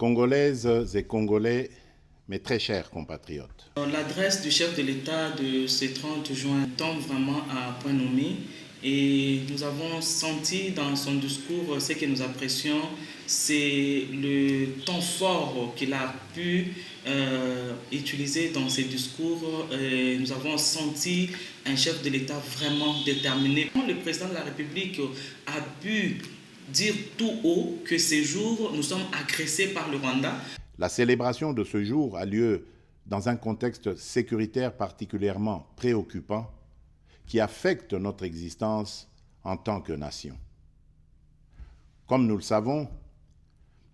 Congolaises et Congolais, mes très chers compatriotes. L'adresse du chef de l'État de ce 30 juin tombe vraiment à point nommé et nous avons senti dans son discours ce que nous apprécions, c'est le ton fort qu'il a pu utiliser dans ses discours. Nous avons senti un chef de l'État vraiment déterminé. Le président de la République a pu dire tout haut que ces jours, nous sommes agressés par le Rwanda. La célébration de ce jour a lieu dans un contexte sécuritaire particulièrement préoccupant qui affecte notre existence en tant que nation. Comme nous le savons,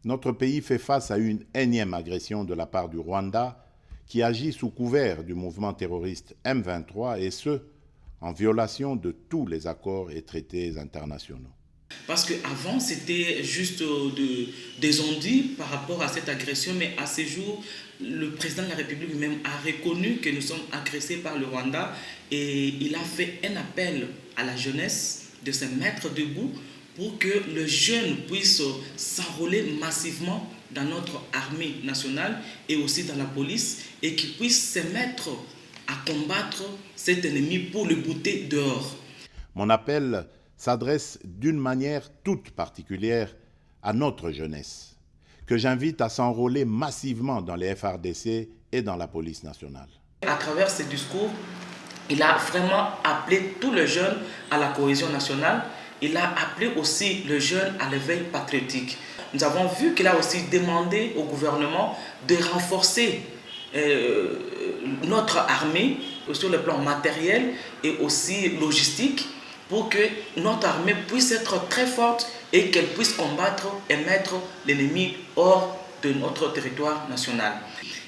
notre pays fait face à une énième agression de la part du Rwanda qui agit sous couvert du mouvement terroriste M23 et ce, en violation de tous les accords et traités internationaux. Parce qu'avant, c'était juste des on-dit par rapport à cette agression, mais à ce jour, le président de la République lui-même a reconnu que nous sommes agressés par le Rwanda et il a fait un appel à la jeunesse de se mettre debout pour que les jeunes puissent s'enrôler massivement dans notre armée nationale et aussi dans la police et qu'ils puissent se mettre à combattre cet ennemi pour le bouter dehors. Mon appel s'adresse d'une manière toute particulière à notre jeunesse, que j'invite à s'enrôler massivement dans les FARDC et dans la police nationale. À travers ce discours, il a vraiment appelé tous les jeunes à la cohésion nationale. Il a appelé aussi les jeunes à l'éveil patriotique. Nous avons vu qu'il a aussi demandé au gouvernement de renforcer notre armée sur le plan matériel et aussi logistique, pour que notre armée puisse être très forte et qu'elle puisse combattre et mettre l'ennemi hors de notre territoire national.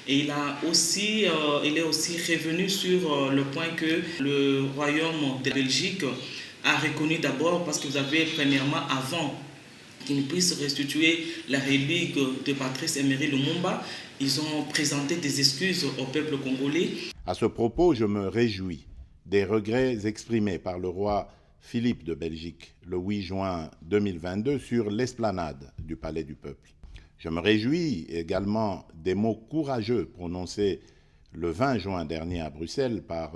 Et il est aussi revenu sur le point que le Royaume de Belgique a reconnu d'abord, parce que vous avez premièrement, avant qu'ils puissent restituer la relique de Patrice Emery Lumumba, ils ont présenté des excuses au peuple congolais. À ce propos, je me réjouis des regrets exprimés par le roi Philippe de Belgique le 8 juin 2022 sur l'esplanade du Palais du Peuple. Je me réjouis également des mots courageux prononcés le 20 juin dernier à Bruxelles par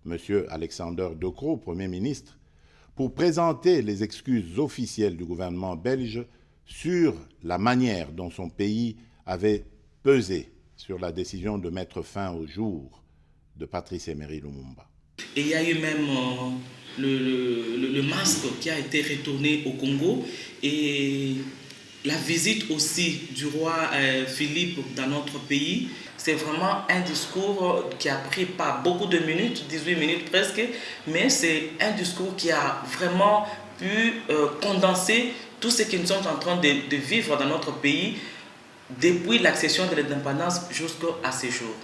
M. Alexander De Croo, Premier ministre, pour présenter les excuses officielles du gouvernement belge sur la manière dont son pays avait pesé sur la décision de mettre fin au jour de Patrice Emery Lumumba. Et il y a eu même le masque qui a été retourné au Congo et la visite aussi du roi Philippe dans notre pays. C'est vraiment un discours qui a pris pas beaucoup de minutes, 18 minutes presque, mais c'est un discours qui a vraiment pu condenser tout ce que nous sommes en train de vivre dans notre pays depuis l'accession de l'indépendance jusqu'à ce jour.